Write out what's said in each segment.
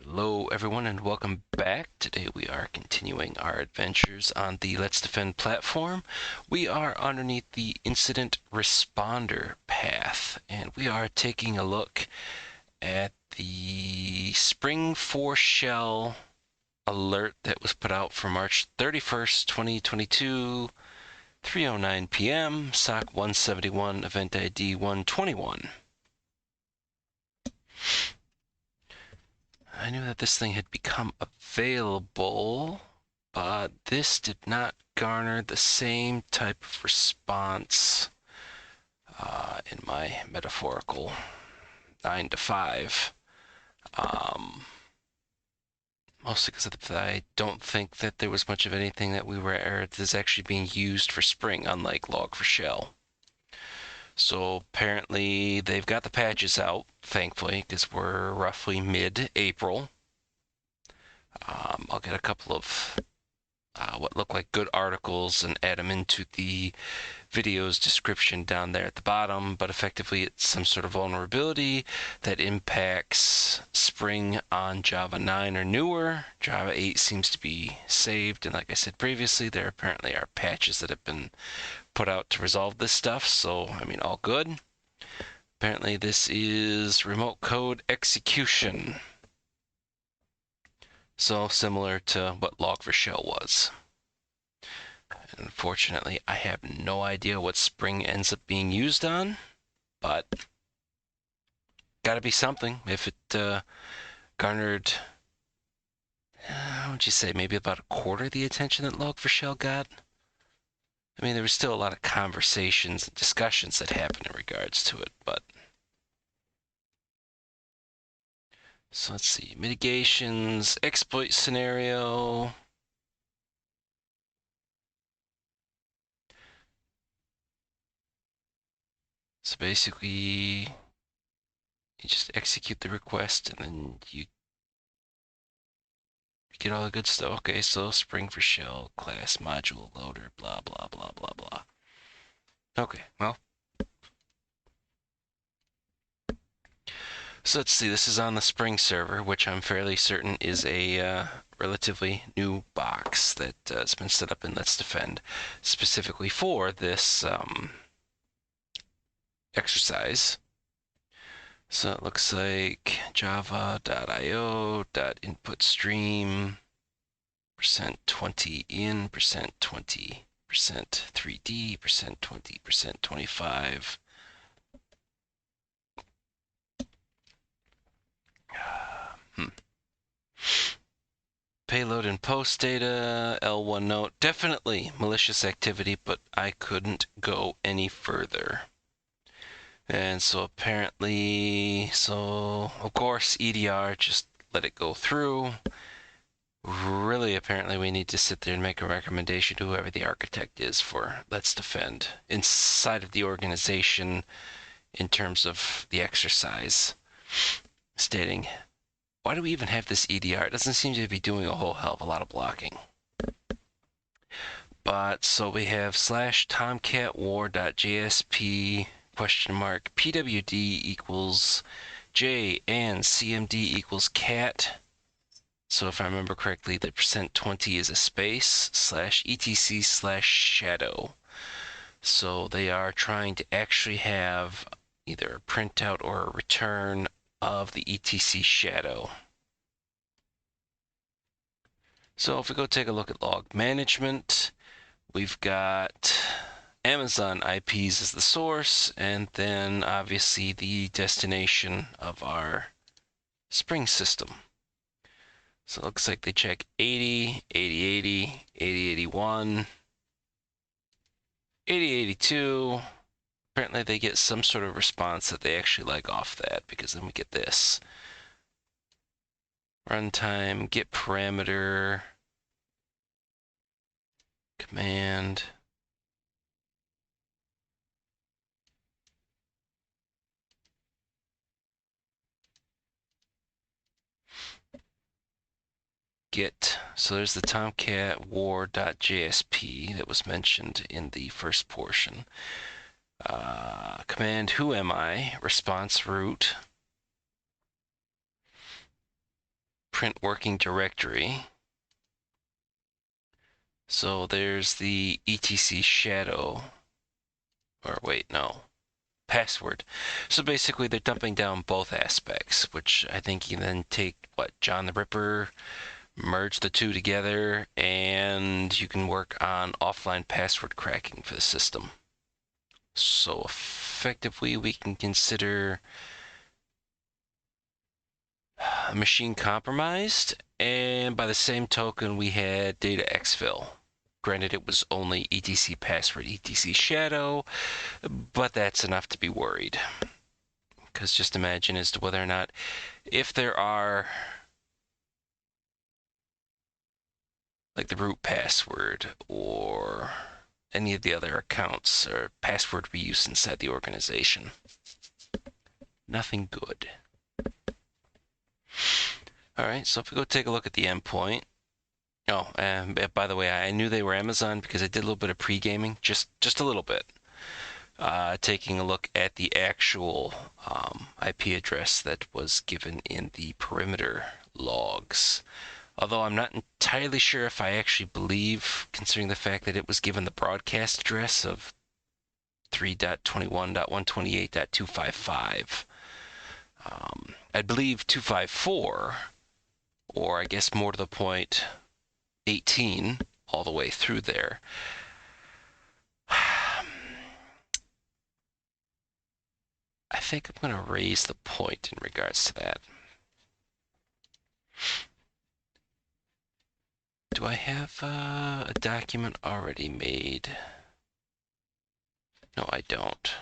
Hello everyone and welcome back. Today we are continuing our adventures on the Let's Defend platform. We are underneath the incident responder path and we are taking a look at the Spring4Shell alert that was put out for March 31st, 2022, 3:09 p.m. SOC171 EventID 121. I knew that this thing had become available, but this did not garner the same type of response in my metaphorical 9 to 5. Mostly because I don't think that there was much of anything that that's actually being used for Spring, unlike Log4Shell. So apparently they've got the patches out, thankfully, because we're roughly mid-April. I'll get a couple of what look like good articles and add them into the video's description down there at the bottom, but effectively it's some sort of vulnerability that impacts Spring on Java 9 or newer. Java 8 seems to be saved, and like I said previously, there apparently are patches that have been put out to resolve this stuff, so I mean, all good. Apparently this is remote code execution. So similar to what Log4Shell was. Unfortunately, I have no idea what Spring ends up being used on, but gotta be something. If it garnered, what would you say, maybe about a quarter of the attention that Log4Shell got? I mean, there was still a lot of conversations and discussions that happened in regards to it, but... So let's see, mitigations, exploit scenario. So basically, you just execute the request and then you get all the good stuff. Okay, so Spring4Shell, class module loader, blah, blah, blah, blah, blah. Okay, well. So let's see, this is on the SpringServer, which I'm fairly certain is a relatively new box that has been set up in Let's Defend specifically for this exercise. So it looks like java.io.InputStream %20 in, %20, %3D, %20, %25. Payload and post data, L1 note, definitely malicious activity, but I couldn't go any further. And so apparently, of course, EDR, just let it go through. Really, apparently, we need to sit there and make a recommendation to whoever the architect is for Let's Defend inside of the organization in terms of the exercise, stating, why do we even have this EDR? It doesn't seem to be doing a whole hell of a lot of blocking. But so we have /tomcatwar.jsp $PWD equals j&cmd equals cat. So if I remember correctly, the %20 is a space /etc/shadow. So they are trying to actually have either a printout or a return of the etc shadow. So if we go take a look at log management, we've got Amazon IPs as the source, and then obviously the destination of our Spring system. So it looks like they check 80, 8080, 8081, 8082. Apparently they get some sort of response that they actually like off that, because then we get this. Runtime, get parameter, command. Get, so there's the tomcatwar.jsp that was mentioned in the first portion. Command who am I, response root, print working directory. So there's the etc shadow, or wait, no, password. So basically they're dumping down both aspects, which I think you then take, what, John the Ripper, merge the two together, and you can work on offline password cracking for the system. So effectively we can consider a machine compromised, and by the same token we had data exfil. Granted, it was only etc password, etc shadow, but that's enough to be worried. Because just imagine as to whether or not, if there are like the root password or any of the other accounts or password reuse inside the organization. Nothing good. All right, so if we go take a look at the endpoint. Oh, and by the way, I knew they were Amazon because I did a little bit of pre-gaming, just a little bit. Taking a look at the actual IP address that was given in the perimeter logs. Although I'm not entirely sure if I actually believe, considering the fact that it was given the broadcast address of 3.21.128.255. I believe 254, or I guess more to the point, 18, all the way through there. I think I'm going to raise the point in regards to that. Do I have a document already made? No, I don't.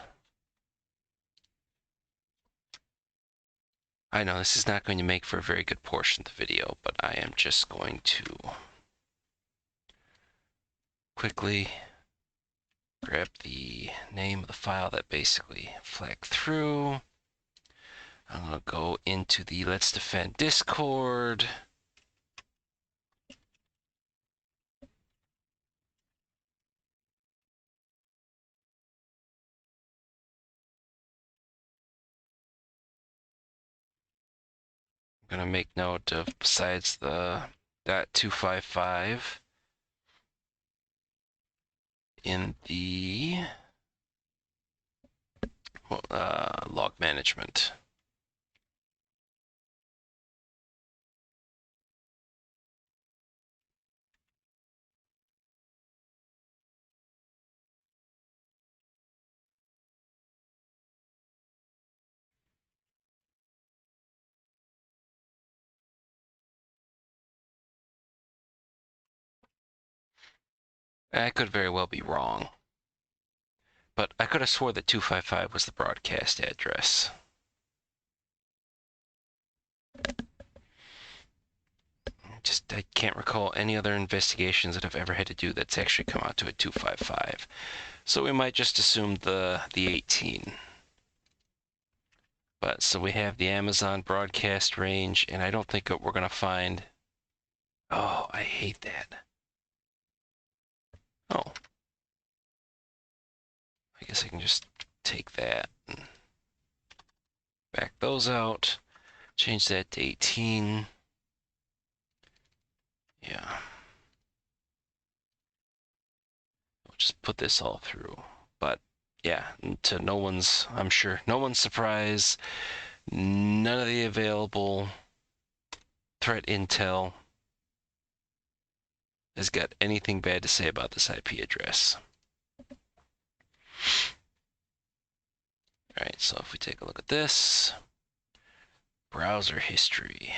I know this is not going to make for a very good portion of the video, but I am just going to quickly grab the name of the file that basically flagged through. I'm going to go into the Let's Defend Discord. I'm going to make note of, besides the .255, in the log management. I could very well be wrong, but I could have swore that 255 was the broadcast address. I can't recall any other investigations that I've ever had to do that's actually come out to a 255. So we might just assume the 18. But so we have the Amazon broadcast range, and I don't think we're going to find... Oh, I hate that. Oh. I guess I can just take that and back those out. Change that to 18. Yeah. We'll just put this all through. But yeah, to no one's, I'm sure, no one's surprise, none of the available threat intel has got anything bad to say about this IP address. All right, so if we take a look at this, browser history.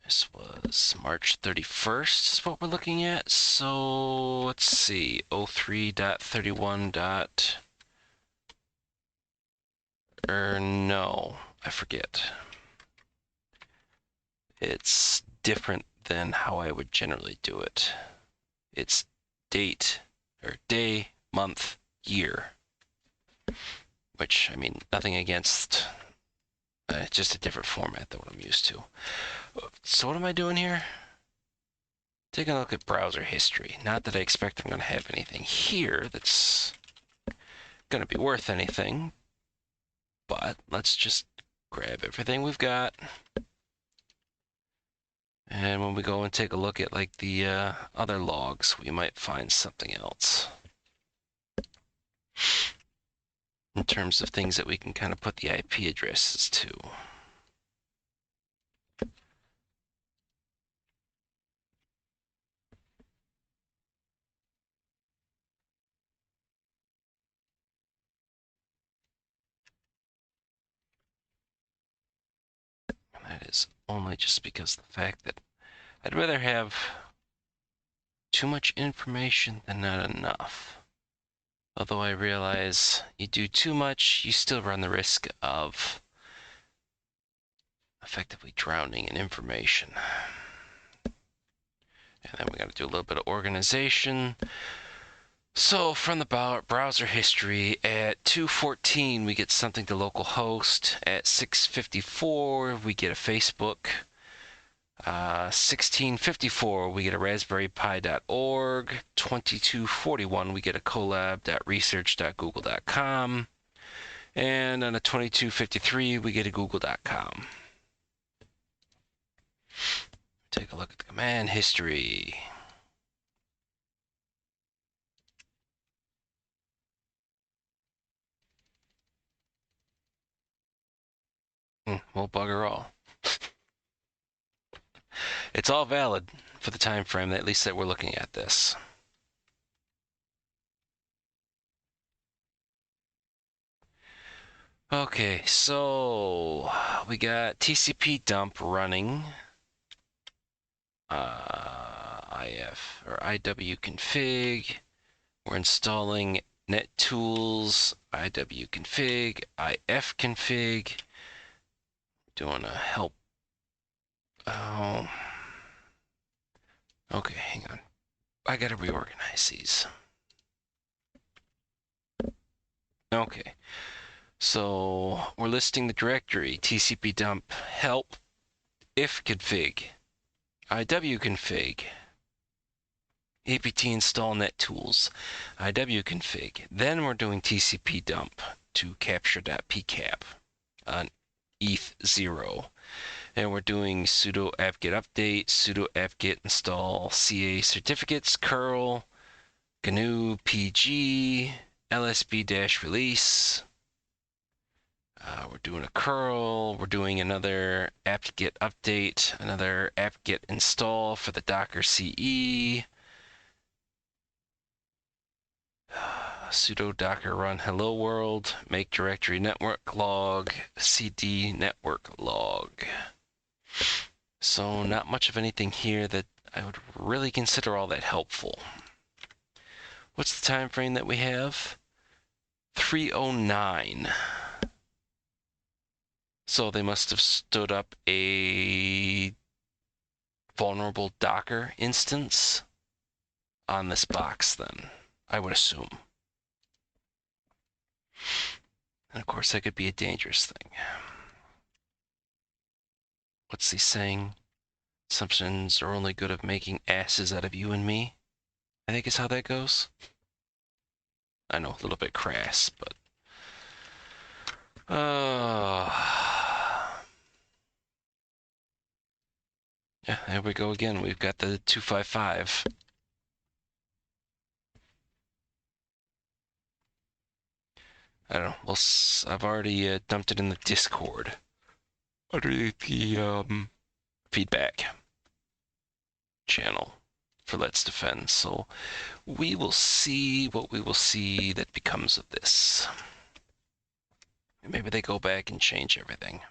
This was March 31st is what we're looking at. So let's see, 03.31. No, I forget. It's different than how I would generally do it. It's date, or day, month, year. Which, I mean, nothing against, just a different format than what I'm used to. So what am I doing here? Taking a look at browser history. Not that I expect I'm going to have anything here that's going to be worth anything, but let's just grab everything we've got. And when we go and take a look at like the other logs, we might find something else in terms of things that we can kind of put the IP addresses to. And that is only just because of the fact that I'd rather have too much information than not enough. Although I realize you do too much, you still run the risk of effectively drowning in information. And then we got to do a little bit of organization. So from the browser history, at 2:14 we get something to localhost. At 6:54 we get a Facebook. 16:54 we get a raspberrypi.org. 22:41 we get a collab.research.google.com. And on a 22:53 we get a google.com. Take a look at the command history. Well, bugger all. It's all valid for the time frame, at least that we're looking at this. Okay, so we got TCP dump running. IF or IW config. We're installing NetTools, IW config, IF config. Doing a help. Oh. Okay, hang on. I gotta reorganize these. Okay. So we're listing the directory TCP dump help if config IW config apt install NetTools IW config. Then we're doing TCP dump to capture.pcap on ETH0. And we're doing sudo apt-get update, sudo apt-get install CA certificates, curl, GNU PG, lsb-release. We're doing a curl. We're doing another apt-get update, another apt-get install for the Docker CE. Sudo docker run hello world, make directory network log, cd network log. So not much of anything here that I would really consider all that helpful. What's the time frame that we have? 3:09. So they must have stood up a vulnerable Docker instance on this box then, I would assume. And of course, that could be a dangerous thing. What's the saying? Assumptions are only good at making asses out of you and me, I think is how that goes. I know, a little bit crass, but... yeah, there we go again. We've got the 255. I don't know. Well, I've already dumped it in the Discord underneath the feedback channel for Let's Defend. So we will see what we will see that becomes of this. Maybe they go back and change everything.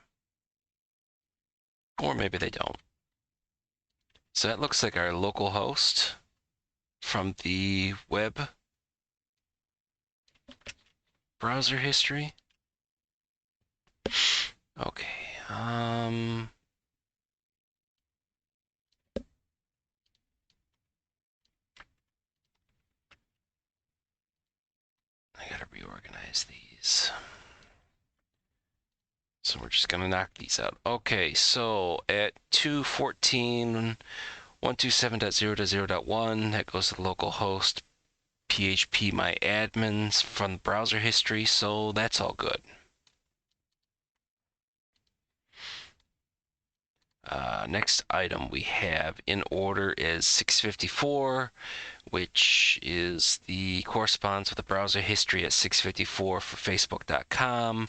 Or maybe they don't. So that looks like our local host from the web browser history. Okay. I gotta reorganize these. So we're just gonna knock these out. Okay, so at 2:14, 127.0.0.1, that goes to the local host, PHP my admins from the browser history, so that's all good. Next item we have in order is 654, which is the corresponds with the browser history at 654 for Facebook.com.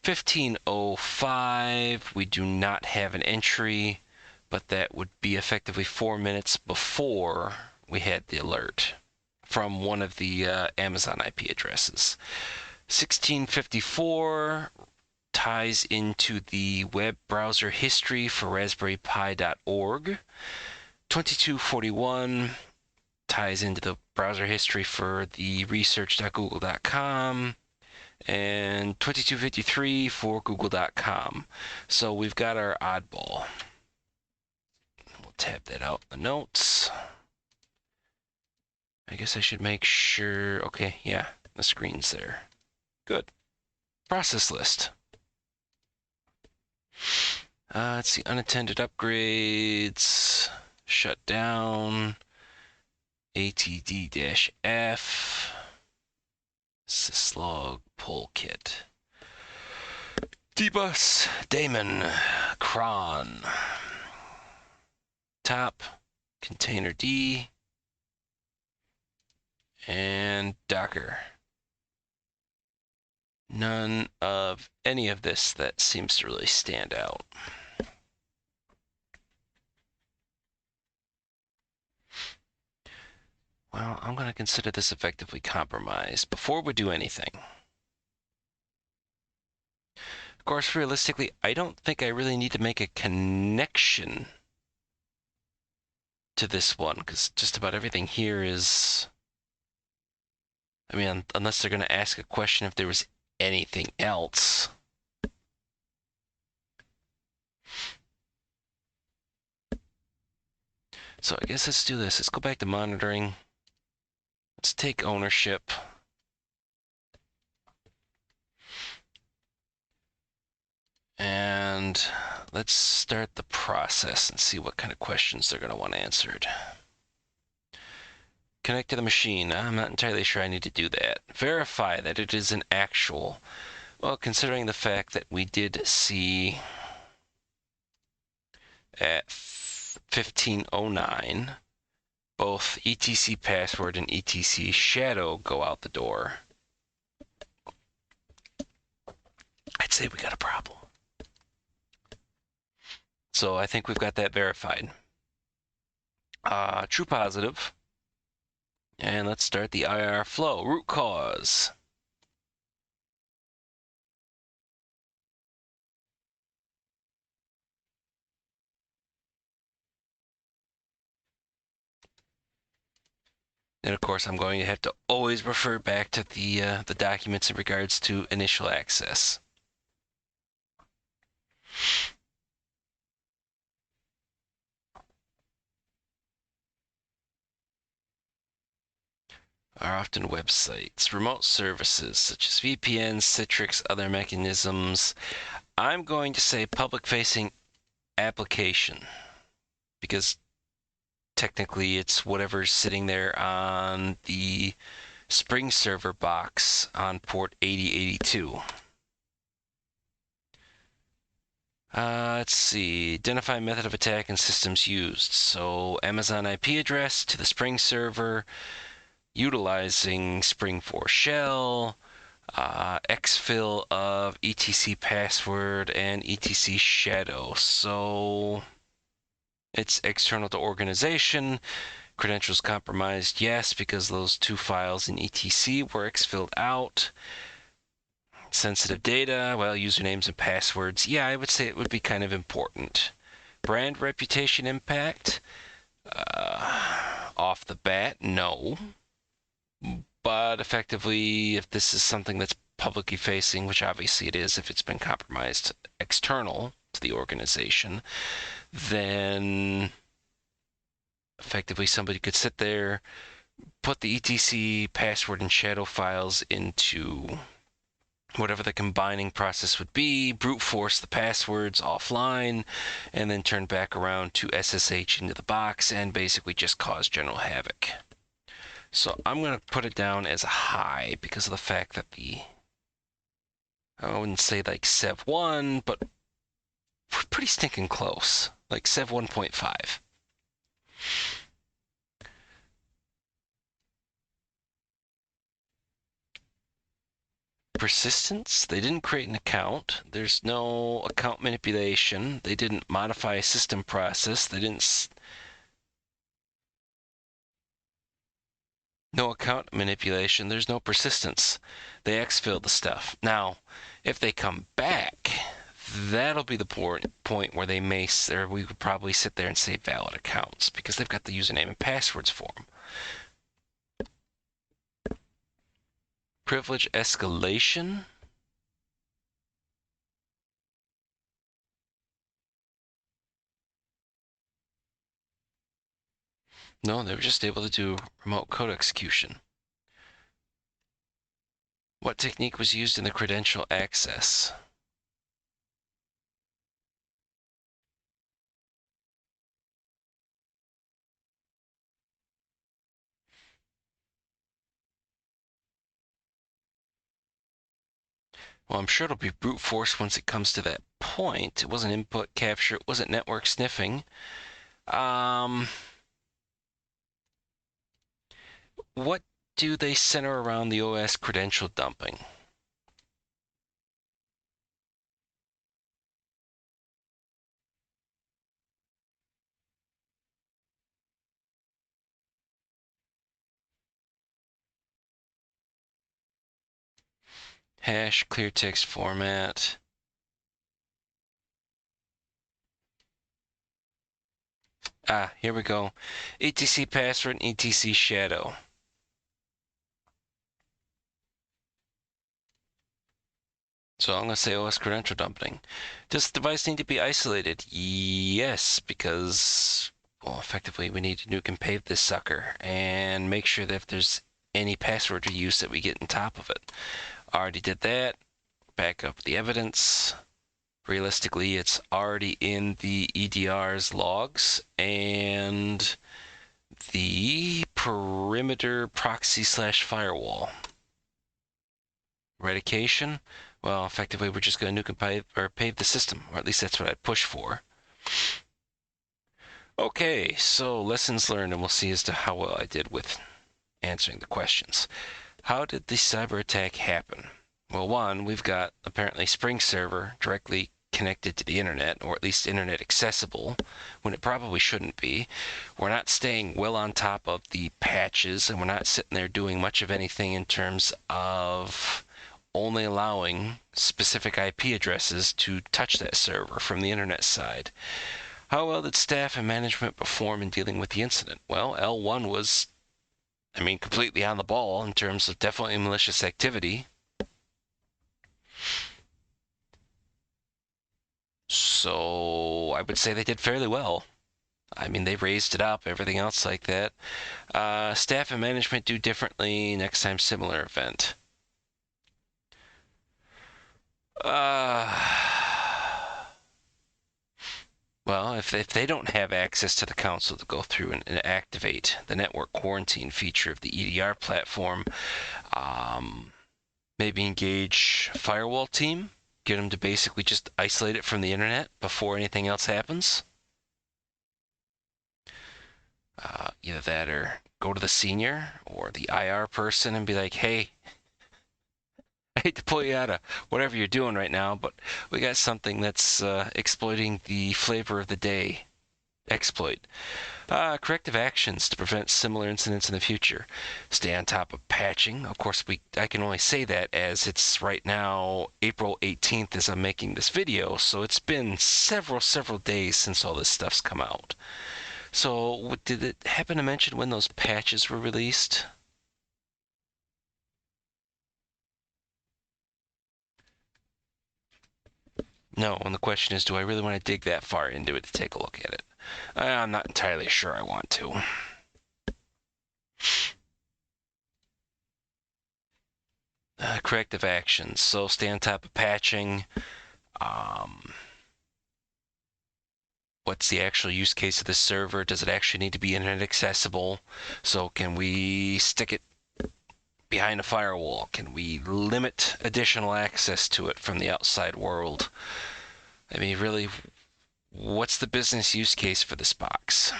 1505, we do not have an entry, but that would be effectively 4 minutes before we had the alert from one of the Amazon IP addresses. 1654 ties into the web browser history for raspberrypi.org. 2241 ties into the browser history for the research.google.com. And 2253 for google.com. So we've got our oddball. We'll tab that out in the notes. I guess I should make sure. Okay, yeah, the screen's there. Good. Process list. Let's see, unattended upgrades, shut down, ATD-F, syslog pull kit, dbus, daemon, cron, top, container D, and Docker. None of any of this that seems to really stand out. Well, I'm going to consider this effectively compromised before we do anything. Of course, realistically, I don't think I really need to make a connection to this one, because just about everything here is... I mean, unless they're going to ask a question if there was anything else. So I guess let's do this. Let's go back to monitoring. Let's take ownership. And let's start the process and see what kind of questions they're going to want answered. Connect to the machine. I'm not entirely sure I need to do that. Verify that it is an actual. Well, considering the fact that we did see at 1509 both etc password and etc shadow go out the door, I'd say we got a problem. So I think we've got that verified. True positive. And let's start the IR flow. Root cause. And of course, I'm going to have to always refer back to the documents in regards to initial access. Are often websites, remote services such as VPNs, Citrix, other mechanisms. I'm going to say public-facing application, because technically it's whatever's sitting there on the SpringServer box on port 8082. Let's see, identify method of attack and systems used. So Amazon IP address to the SpringServer, utilizing Spring4Shell, exfil of etc password and etc shadow. So it's external to organization. Credentials compromised, yes, because those two files in etc were exfilled out. Sensitive data, well, usernames and passwords, yeah, I would say it would be kind of important. Brand reputation impact, off the bat, no. But effectively, if this is something that's publicly facing, which obviously it is if it's been compromised external to the organization, then effectively somebody could sit there, put the etc password and shadow files into whatever the combining process would be, brute force the passwords offline, and then turn back around to SSH into the box and basically just cause general havoc. So I'm going to put it down as a high because of the fact that I wouldn't say like Sev1, but pretty stinking close. like Sev 1.5. Persistence, they didn't create an account. There's no account manipulation. They didn't modify a system process. They didn't. No account manipulation. There's no persistence. They exfil the stuff. Now, if they come back, that'll be the point where they may, or we could probably sit there and say valid accounts because they've got the username and passwords for them. Privilege escalation. No, they were just able to do remote code execution. What technique was used in the credential access? Well, I'm sure it'll be brute force once it comes to that point. It wasn't input capture. It wasn't network sniffing. What do they center around the OS credential dumping? Hash, clear text format. Ah, here we go. etc password and etc shadow. So I'm going to say OS credential dumping. Does the device need to be isolated? Yes, because, well, effectively we need to nuke and pave this sucker and make sure that if there's any password reuse that we get on top of it. Already did that. Back up the evidence. Realistically, it's already in the EDR's logs and the perimeter proxy / firewall. Eradication. Well, effectively, we're just going to nuke and pave the system, or at least that's what I'd push for. Okay, so lessons learned, and we'll see as to how well I did with answering the questions. How did the cyber attack happen? Well, one, we've got apparently SpringServer directly connected to the internet, or at least internet accessible, when it probably shouldn't be. We're not staying well on top of the patches, and we're not sitting there doing much of anything in terms of only allowing specific IP addresses to touch that server from the internet side. How well did staff and management perform in dealing with the incident? Well, L1 was, completely on the ball in terms of definitely malicious activity. So I would say they did fairly well. They raised it up, everything else like that. Staff and management do differently next time similar event. Well, if they don't have access to the console to go through and activate the network quarantine feature of the EDR platform, maybe engage a firewall team, get them to basically just isolate it from the internet before anything else happens. Either that or go to the senior or the IR person and be like, hey, I hate to pull you out of whatever you're doing right now, but we got something that's exploiting the flavor of the day exploit. Corrective actions to prevent similar incidents in the future. Stay on top of patching. Of course, I can only say that as it's right now April 18th as I'm making this video, so it's been several days since all this stuff's come out. So did it happen to mention when those patches were released? No, and the question is, do I really want to dig that far into it to take a look at it? I'm not entirely sure I want to. Corrective actions. So stay on top of patching. What's the actual use case of the server? Does it actually need to be internet accessible? So can we stick it behind a firewall? Can we limit additional access to it from the outside world? Really, What's the business use case for this box?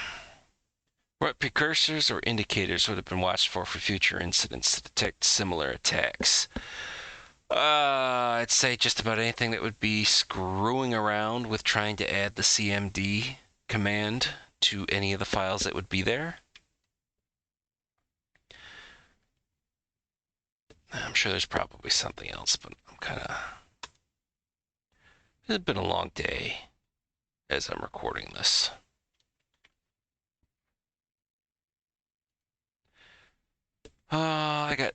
What precursors or indicators would have been watched for future incidents to detect similar attacks? I'd say just about anything that would be screwing around with trying to add the cmd command to any of the files that would be there. I'm sure there's probably something else, but it's been a long day as I'm recording this. I got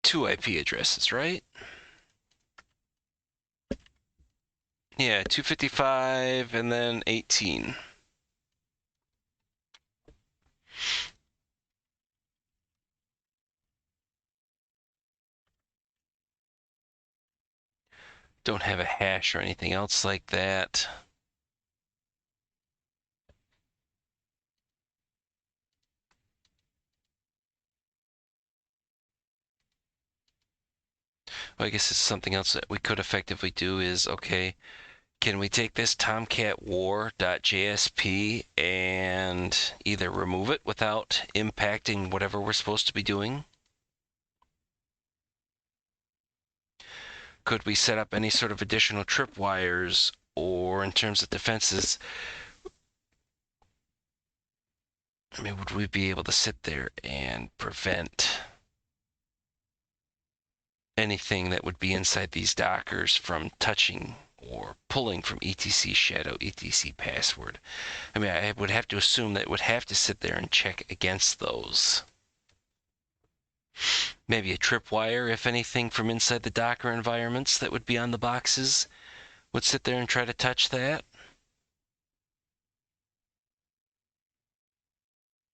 2 IP addresses, right? Yeah, 255 and then 18. Don't have a hash or anything else like that. Well, I guess it's something else that we could effectively do is, okay, can we take this tomcatwar.jsp and either remove it without impacting whatever we're supposed to be doing? Could we set up any sort of additional tripwires, or in terms of defenses, I mean, would we be able to sit there and prevent anything that would be inside these Dockers from touching or pulling from etc shadow, etc password? I mean, I would have to assume that it would have to sit there and check against those. Maybe a tripwire, if anything, from inside the Docker environments that would be on the boxes would sit there and try to touch that.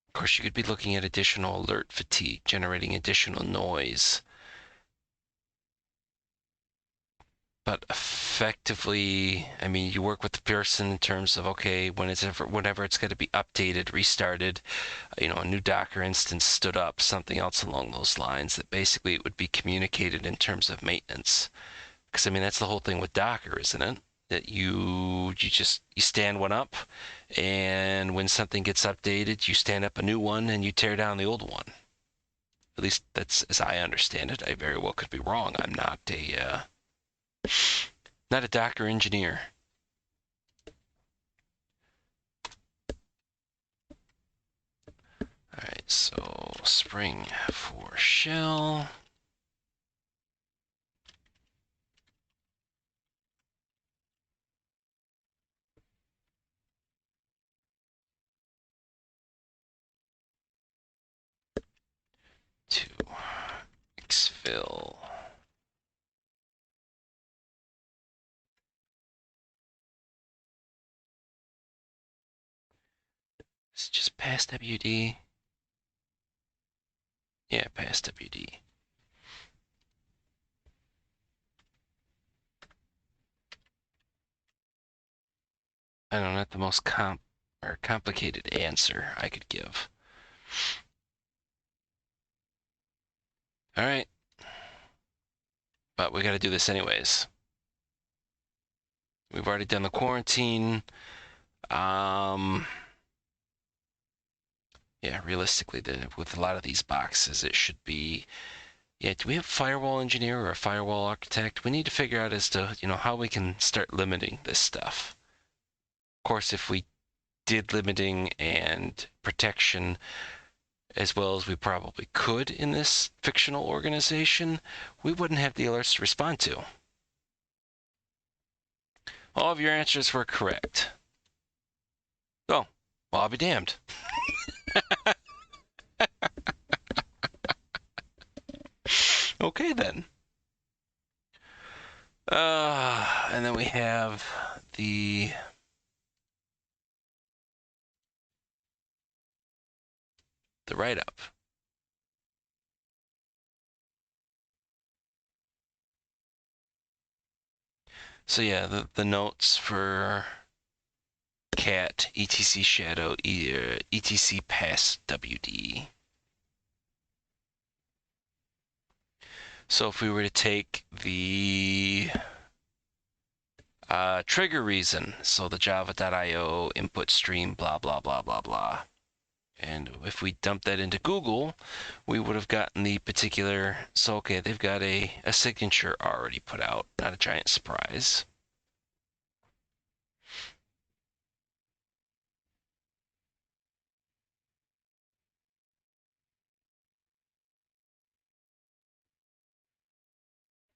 Of course, you could be looking at additional alert fatigue, generating additional noise. But effectively, I mean, you work with the person in terms of, okay, whenever it's got to be updated, restarted, a new Docker instance stood up, something else along those lines, that basically it would be communicated in terms of maintenance. Because, I mean, that's the whole thing with Docker, isn't it? That you stand one up, and when something gets updated, you stand up a new one and you tear down the old one. At least that's as I understand it. I very well could be wrong. I'm not a Docker engineer. All right, so Spring4Shell. To exfil. It's just pass WD. Yeah, pass WD. I don't know, not the most complicated answer I could give. All right. But we got to do this anyways. We've already done the quarantine. Yeah, realistically, with a lot of these boxes, it should be, yeah, do we have a firewall engineer or a firewall architect? We need to figure out as to, how we can start limiting this stuff. Of course, if we did limiting and protection as well as we probably could in this fictional organization, we wouldn't have the alerts to respond to. All of your answers were correct. Oh, well, I'll be damned. Okay, then. And then we have the write-up. So yeah, the notes for cat, etc shadow, etc pass WD. So if we were to take the Trigger reason, so the java.io, InputStream, blah, blah, blah, blah, blah. And if we dump that into Google, we would have gotten the particular, so okay, they've got a signature already put out, not a giant surprise.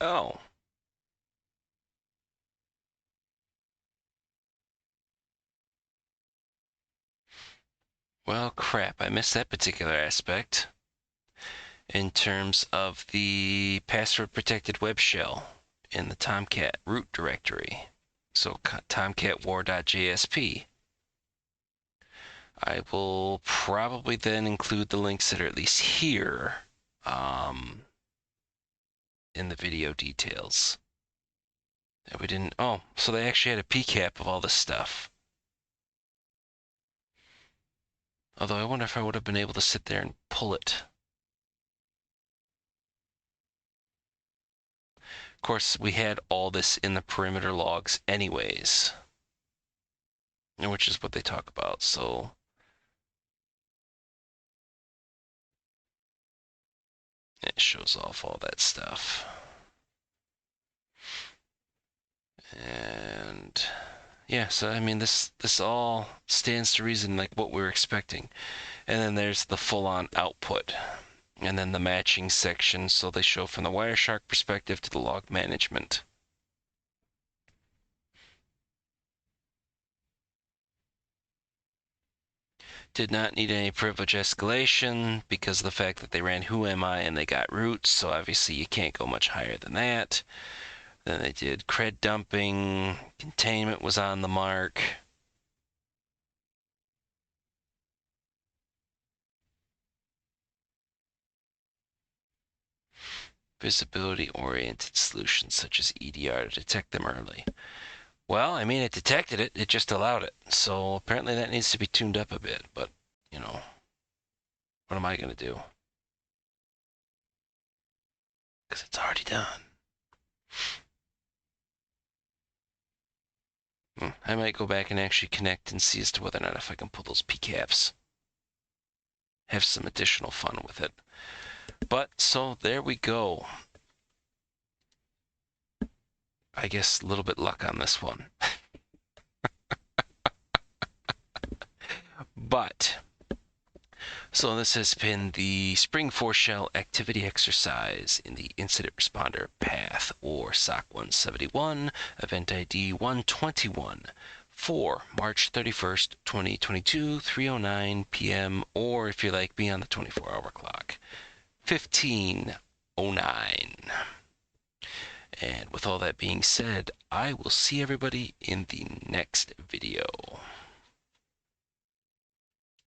Oh. Well, crap, I missed that particular aspect in terms of the password protected web shell in the Tomcat root directory. So tomcatwar.jsp. I will probably then include the links that are at least here in the video details. And we didn't, oh, so they actually had a PCAP of all this stuff. Although I wonder if I would have been able to sit there and pull it. Of course, we had all this in the perimeter logs anyways, which is what they talk about. So it shows off all that stuff. And yeah, so I mean, this all stands to reason, like what we were expecting. And then there's the full-on output, and then the matching section, so they show from the Wireshark perspective to the log management. Did not need any privilege escalation because of the fact that they ran whoami and they got roots, so obviously you can't go much higher than that. Then they did cred dumping, containment was on the mark. Visibility-oriented solutions such as EDR to detect them early. Well, I mean, it detected it. It just allowed it. So apparently that needs to be tuned up a bit. But, you know, what am I going to do? Because it's already done. I might go back and actually connect and see as to whether or not if I can pull those PCAPs. Have some additional fun with it. But, so there we go. I guess a little bit luck on this one. But, so this has been the Spring4Shell activity exercise in the incident responder path, or SOC171, EventID 121, for March 31st, 2022, 3:09 p.m., or if you like me on the 24-hour clock, 15:09. And with all that being said, I will see everybody in the next video.